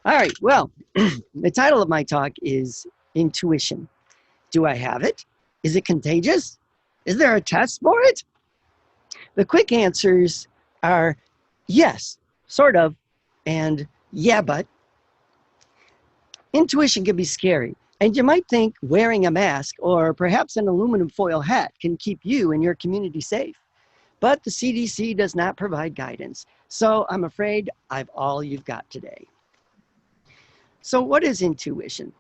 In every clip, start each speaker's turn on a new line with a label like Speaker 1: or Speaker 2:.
Speaker 1: All right, well, the title of my talk is Intuition. Do I have it? Is it contagious? Is there a test for it? The quick answers are yes, sort of, and yeah, but. Intuition can be scary, and you might think wearing a mask or perhaps an aluminum foil hat can keep you and your community safe. But the CDC does not provide guidance, so I'm afraid I've all you've got today. So what is intuition?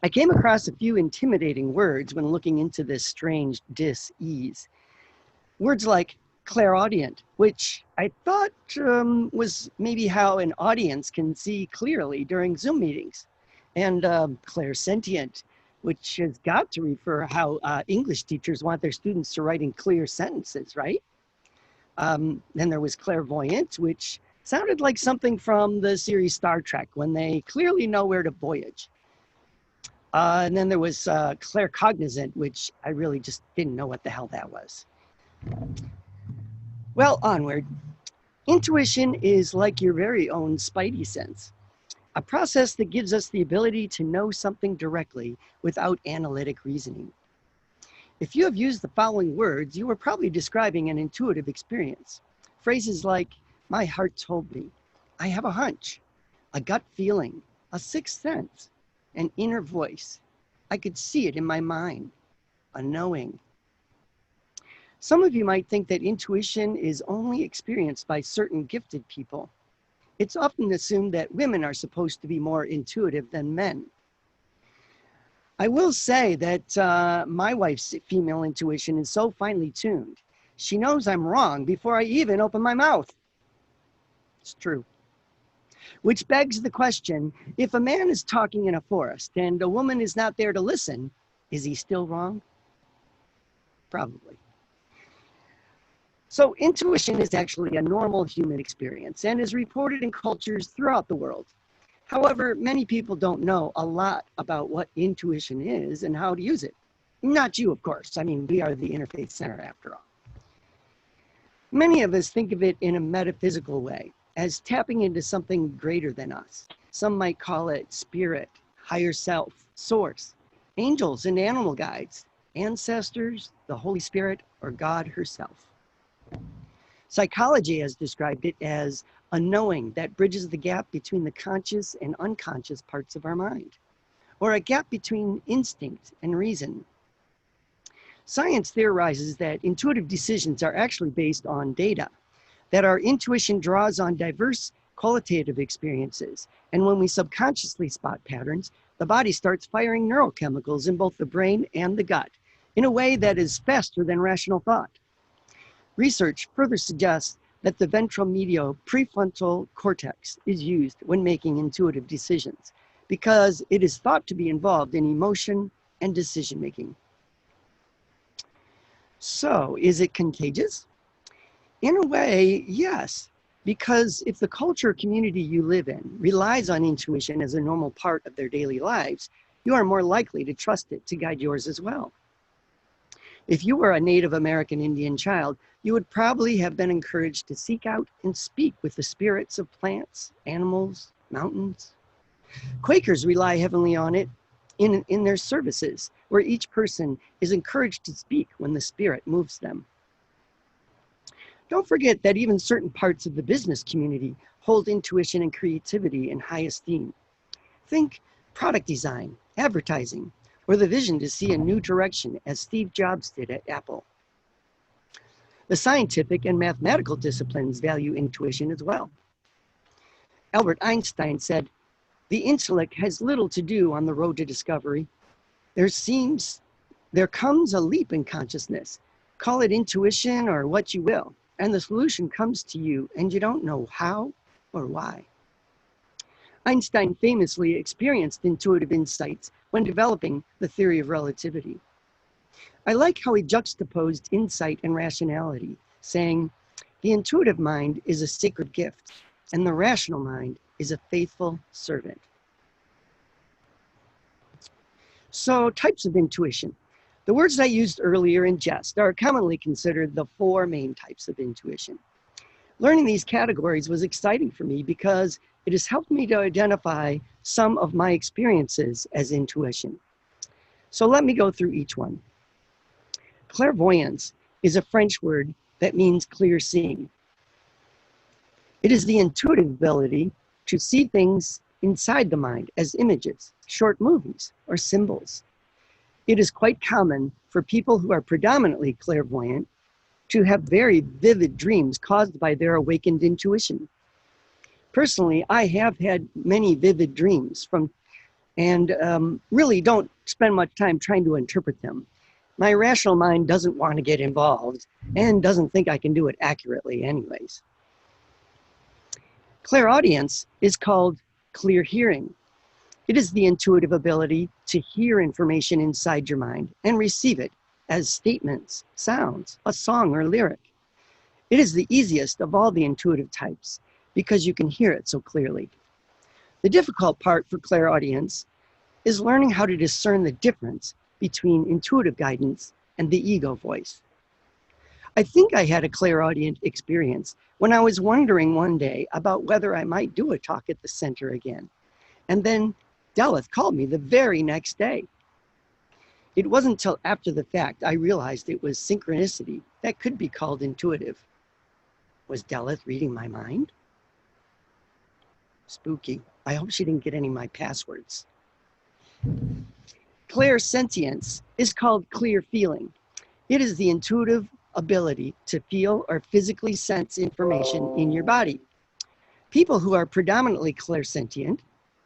Speaker 1: I came across a few intimidating words when looking into this strange dis-ease. Words like clairaudient, which I thought was maybe how an audience can see clearly during Zoom meetings, and clairsentient, which has got to refer how English teachers want their students to write in clear sentences, right? Then there was clairvoyant, which sounded like something from the series Star Trek when they clearly know where to voyage. And then there was Clearcognizant, which I really just didn't know what the hell that was. Well, onward. Intuition is like your very own spidey sense, a process that gives us the ability to know something directly without analytic reasoning. If you have used the following words, you are probably describing an intuitive experience. Phrases like, my heart told me, I have a hunch, a gut feeling, a sixth sense, an inner voice. I could see it in my mind, a knowing. Some of you might think that intuition is only experienced by certain gifted people. It's often assumed that women are supposed to be more intuitive than men. I will say that my wife's female intuition is so finely tuned. She knows I'm wrong before I even open my mouth. It's true. Which begs the question, if a man is talking in a forest and a woman is not there to listen, is he still wrong? Probably. So intuition is actually a normal human experience and is reported in cultures throughout the world. However, many people don't know a lot about what intuition is and how to use it. Not you, of course. I mean, we are the Interfaith Center after all. Many of us think of it in a metaphysical way, as tapping into something greater than us. Some might call it spirit, higher self, source, angels and animal guides, ancestors, the Holy Spirit, or God herself. Psychology has described it as a knowing that bridges the gap between the conscious and unconscious parts of our mind, or a gap between instinct and reason. Science theorizes that intuitive decisions are actually based on data, that our intuition draws on diverse qualitative experiences, and when we subconsciously spot patterns, the body starts firing neurochemicals in both the brain and the gut in a way that is faster than rational thought. Research further suggests that the ventral medial prefrontal cortex is used when making intuitive decisions because it is thought to be involved in emotion and decision making. So, is it contagious? In a way, yes, because if the culture or community you live in relies on intuition as a normal part of their daily lives, you are more likely to trust it to guide yours as well. If you were a Native American Indian child, you would probably have been encouraged to seek out and speak with the spirits of plants, animals, mountains. Quakers rely heavily on it in their services, where each person is encouraged to speak when the spirit moves them. Don't forget that even certain parts of the business community hold intuition and creativity in high esteem. Think product design, advertising, or the vision to see a new direction as Steve Jobs did at Apple. The scientific and mathematical disciplines value intuition as well. Albert Einstein said, "The intellect has little to do on the road to discovery. There comes a leap in consciousness. Call it intuition or what you will, and the solution comes to you and you don't know how or why." Einstein famously experienced intuitive insights when developing the theory of relativity. I like how he juxtaposed insight and rationality, saying, "The intuitive mind is a sacred gift, and the rational mind is a faithful servant." So, types of intuition. The words I used earlier in jest are commonly considered the 4 main types of intuition. Learning these categories was exciting for me because it has helped me to identify some of my experiences as intuition. So let me go through each one. Clairvoyance is a French word that means clear seeing. It is the intuitive ability to see things inside the mind as images, short movies, or symbols. It is quite common for people who are predominantly clairvoyant to have very vivid dreams caused by their awakened intuition. Personally, I have had many vivid dreams and really don't spend much time trying to interpret them. My rational mind doesn't want to get involved and doesn't think I can do it accurately anyways. Clairaudience is called clear hearing. It is the intuitive ability to hear information inside your mind and receive it as statements, sounds, a song or lyric. It is the easiest of all the intuitive types because you can hear it so clearly. The difficult part for clairaudience is learning how to discern the difference between intuitive guidance and the ego voice. I think I had a clairaudient experience when I was wondering one day about whether I might do a talk at the center again. And then Delith called me the very next day. It wasn't until after the fact I realized it was synchronicity that could be called intuitive. Was Delith reading my mind? Spooky. I hope she didn't get any of my passwords. Clairsentience is called clear feeling. It is the intuitive ability to feel or physically sense information in your body. People who are predominantly clairsentient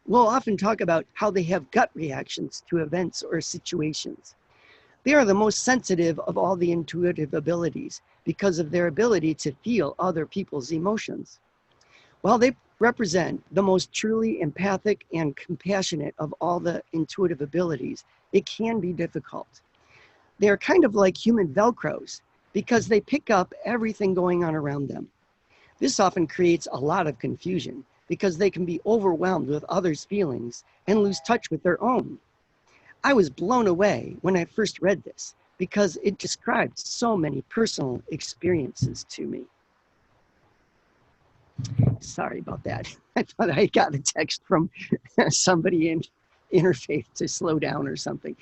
Speaker 1: will often talk about how they have gut reactions to events or situations. They are the most sensitive of all the intuitive abilities because of their ability to feel other people's emotions. While they represent the most truly empathic and compassionate of all the intuitive abilities, it can be difficult. They are kind of like human Velcros because they pick up everything going on around them. This often creates a lot of confusion because they can be overwhelmed with others' feelings and lose touch with their own. I was blown away when I first read this because it described so many personal experiences to me. Sorry about that. I thought I got a text from somebody in Interfaith to slow down or something.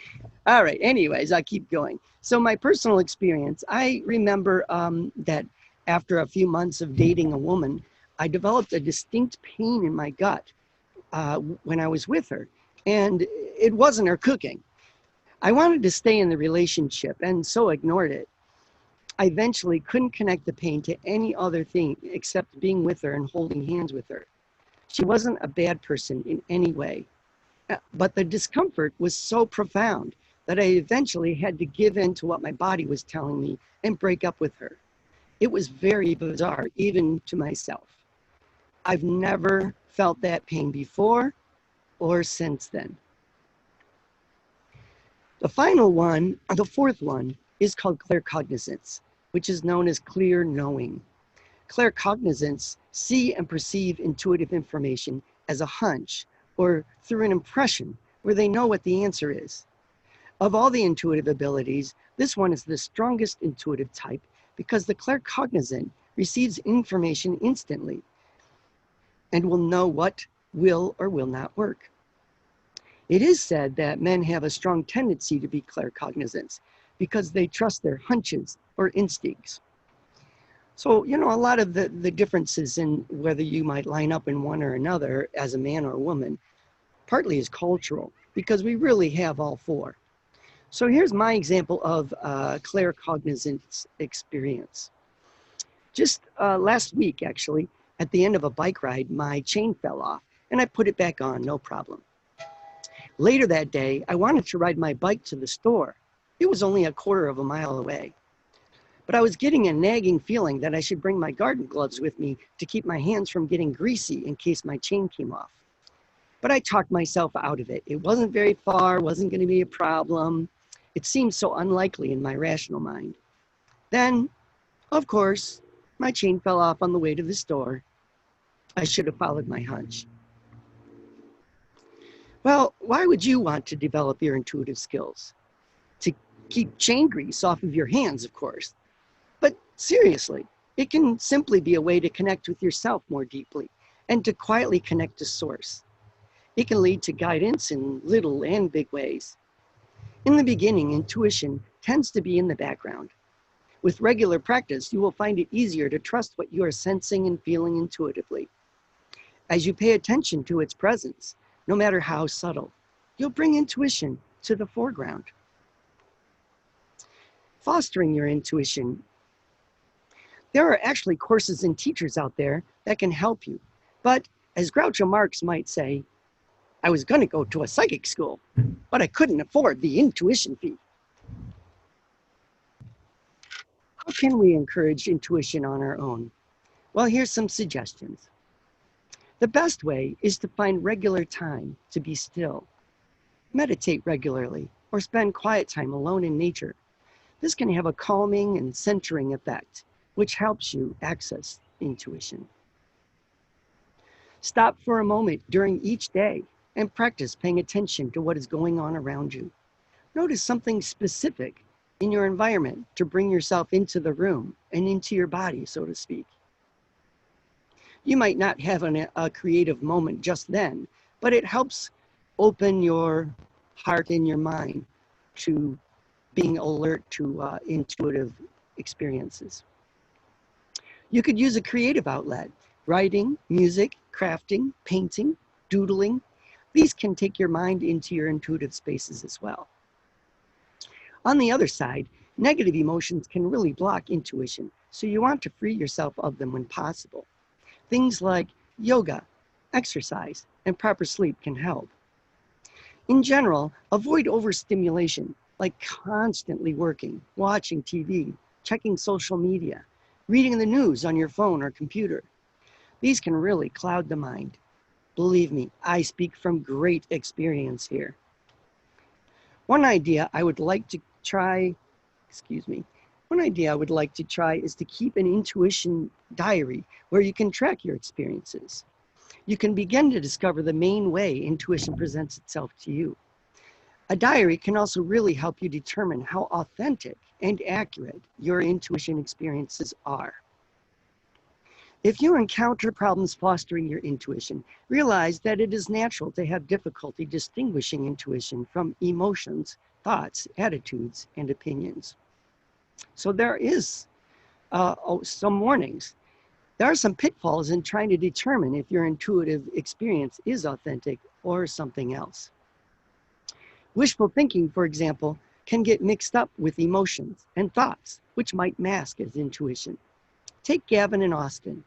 Speaker 1: All right, anyways, I keep going. So my personal experience, I remember that after a few months of dating a woman, I developed a distinct pain in my gut when I was with her, and it wasn't her cooking. I wanted to stay in the relationship and so ignored it. I eventually couldn't connect the pain to any other thing except being with her and holding hands with her. She wasn't a bad person in any way, but the discomfort was so profound that I eventually had to give in to what my body was telling me and break up with her. It was very bizarre, even to myself. I've never felt that pain before or since then. The final one, or the fourth one, is called Clearcognizance, which is known as clear knowing. Clearcognizance see and perceive intuitive information as a hunch or through an impression where they know what the answer is. Of all the intuitive abilities, this one is the strongest intuitive type because the claircognizant receives information instantly and will know what will or will not work. It is said that men have a strong tendency to be claircognizants because they trust their hunches or instincts. So, you know, a lot of the differences in whether you might line up in one or another as a man or a woman partly is cultural because we really have all four. So here's my example of claircognizance experience. Just last week, actually, at the end of a bike ride, my chain fell off and I put it back on, no problem. Later that day, I wanted to ride my bike to the store. It was only a quarter of a mile away. But I was getting a nagging feeling that I should bring my garden gloves with me to keep my hands from getting greasy in case my chain came off. But I talked myself out of it. It wasn't very far, wasn't going to be a problem. It seemed so unlikely in my rational mind. Then, of course, my chain fell off on the way to the store. I should have followed my hunch. Well, why would you want to develop your intuitive skills? To keep chain grease off of your hands, of course. But seriously, it can simply be a way to connect with yourself more deeply and to quietly connect to source. It can lead to guidance in little and big ways. In the beginning, intuition tends to be in the background. With regular practice, you will find it easier to trust what you are sensing and feeling intuitively. As you pay attention to its presence, no matter how subtle, you'll bring intuition to the foreground. Fostering your intuition. There are actually courses and teachers out there that can help you. But as Groucho Marx might say, I was going to go to a psychic school, but I couldn't afford the intuition fee. How can we encourage intuition on our own? Well, here's some suggestions. The best way is to find regular time to be still. Meditate regularly or spend quiet time alone in nature. This can have a calming and centering effect, which helps you access intuition. Stop for a moment during each day and practice paying attention to what is going on around you. Notice something specific in your environment to bring yourself into the room and into your body, so to speak. You might not have a creative moment just then, but it helps open your heart and your mind to being alert to intuitive experiences. You could use a creative outlet, writing, music, crafting, painting, doodling. These can take your mind into your intuitive spaces as well. On the other side, negative emotions can really block intuition, so you want to free yourself of them when possible. Things like yoga, exercise, and proper sleep can help. In general, avoid overstimulation, like constantly working, watching TV, checking social media, reading the news on your phone or computer. These can really cloud the mind. Believe me, I speak from great experience here. One idea I would like to try is to keep an intuition diary where you can track your experiences. You can begin to discover the main way intuition presents itself to you. A diary can also really help you determine how authentic and accurate your intuition experiences are. If you encounter problems fostering your intuition, realize that it is natural to have difficulty distinguishing intuition from emotions, thoughts, attitudes, and opinions. So there is some warnings. There are some pitfalls in trying to determine if your intuitive experience is authentic or something else. Wishful thinking, for example, can get mixed up with emotions and thoughts, which might mask as intuition. Take Gavin and Austin.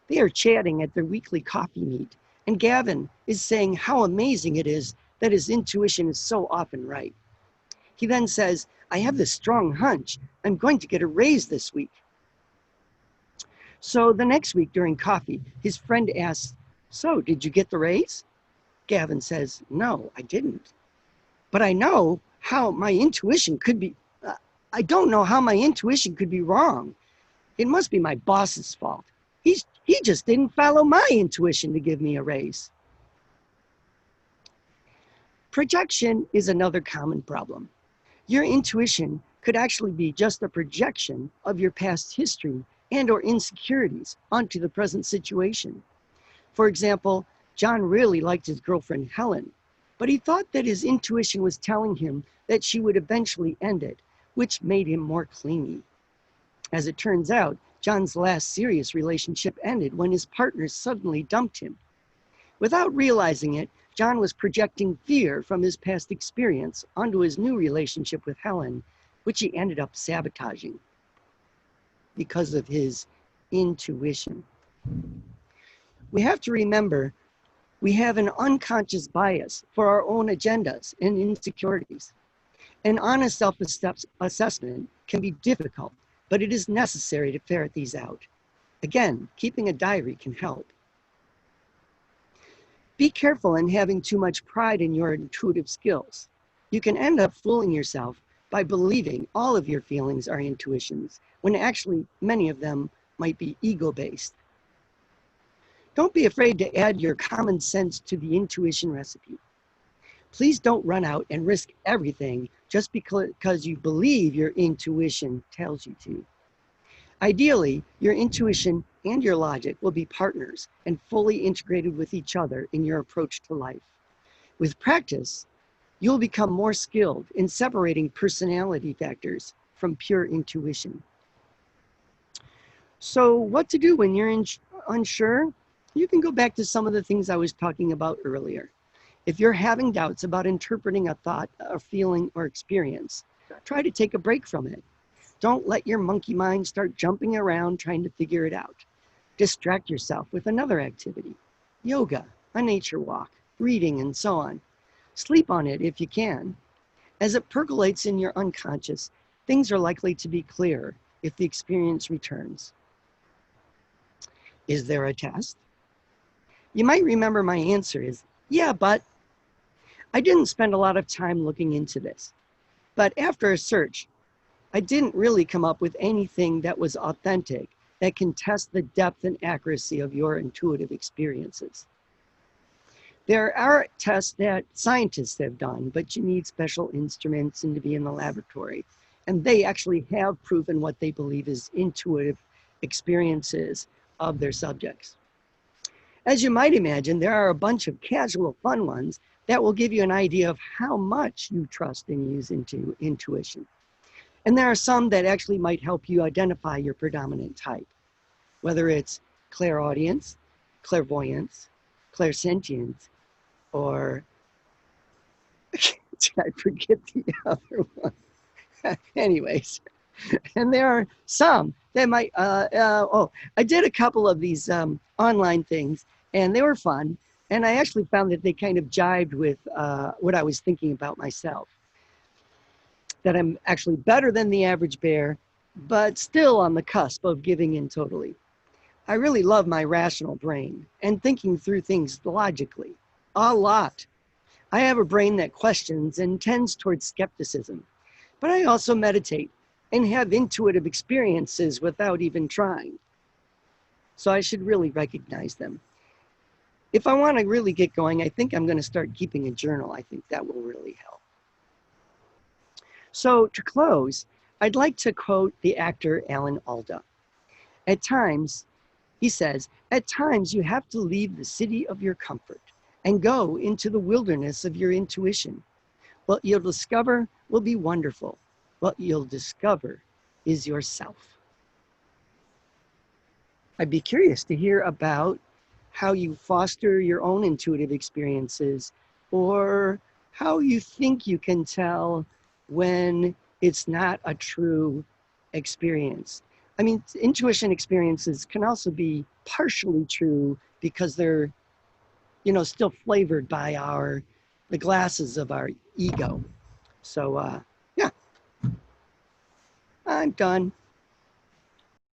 Speaker 1: They are chatting at their weekly coffee meet, and Gavin is saying how amazing it is that his intuition is so often right. He then says, I have this strong hunch I'm going to get a raise this week. So the next week during coffee, his friend asks, so did you get the raise? Gavin says, no, I didn't. But I know how my intuition could be, I don't know how my intuition could be wrong. It must be my boss's fault. He just didn't follow my intuition to give me a raise. Projection is another common problem. Your intuition could actually be just a projection of your past history and or insecurities onto the present situation. For example, John really liked his girlfriend Helen, but he thought that his intuition was telling him that she would eventually end it, which made him more clingy. As it turns out, John's last serious relationship ended when his partner suddenly dumped him. Without realizing it, John was projecting fear from his past experience onto his new relationship with Helen, which he ended up sabotaging because of his intuition. We have to remember we have an unconscious bias for our own agendas and insecurities. An honest self-assessment can be difficult, but it is necessary to ferret these out. Again, keeping a diary can help. Be careful in having too much pride in your intuitive skills. You can end up fooling yourself by believing all of your feelings are intuitions, when actually many of them might be ego-based. Don't be afraid to add your common sense to the intuition recipe. Please don't run out and risk everything just because you believe your intuition tells you to. Ideally, your intuition and your logic will be partners and fully integrated with each other in your approach to life. With practice, you'll become more skilled in separating personality factors from pure intuition. So what to do when you're unsure? You can go back to some of the things I was talking about earlier. If you're having doubts about interpreting a thought, a feeling, or experience, try to take a break from it. Don't let your monkey mind start jumping around trying to figure it out. Distract yourself with another activity, yoga, a nature walk, reading, and so on. Sleep on it if you can. As it percolates in your unconscious, things are likely to be clearer if the experience returns. Is there a test? You might remember my answer is, yeah, but I didn't spend a lot of time looking into this. But after a search, I didn't really come up with anything that was authentic that can test the depth and accuracy of your intuitive experiences. There are tests that scientists have done, but you need special instruments and to be in the laboratory. And they actually have proven what they believe is intuitive experiences of their subjects. As you might imagine, there are a bunch of casual fun ones that will give you an idea of how much you trust and use into intuition. And there are some that actually might help you identify your predominant type, whether it's clairaudience, clairvoyance, clairsentience, or I forget the other one. Anyways, and there are some that might, I did a couple of these online things and they were fun. And I actually found that they kind of jived with what I was thinking about myself. That I'm actually better than the average bear, but still on the cusp of giving in totally. I really love my rational brain and thinking through things logically, a lot. I have a brain that questions and tends towards skepticism, but I also meditate and have intuitive experiences without even trying. So I should really recognize them. If I want to really get going, I think I'm going to start keeping a journal. I think that will really help. So to close, I'd like to quote the actor Alan Alda. At times, he says, at times you have to leave the city of your comfort and go into the wilderness of your intuition. What you'll discover will be wonderful. What you'll discover is yourself. I'd be curious to hear about how you foster your own intuitive experiences or how you think you can tell when it's not a true experience. I mean, intuition experiences can also be partially true because they're, still flavored by the glasses of our ego. So, yeah, I'm done.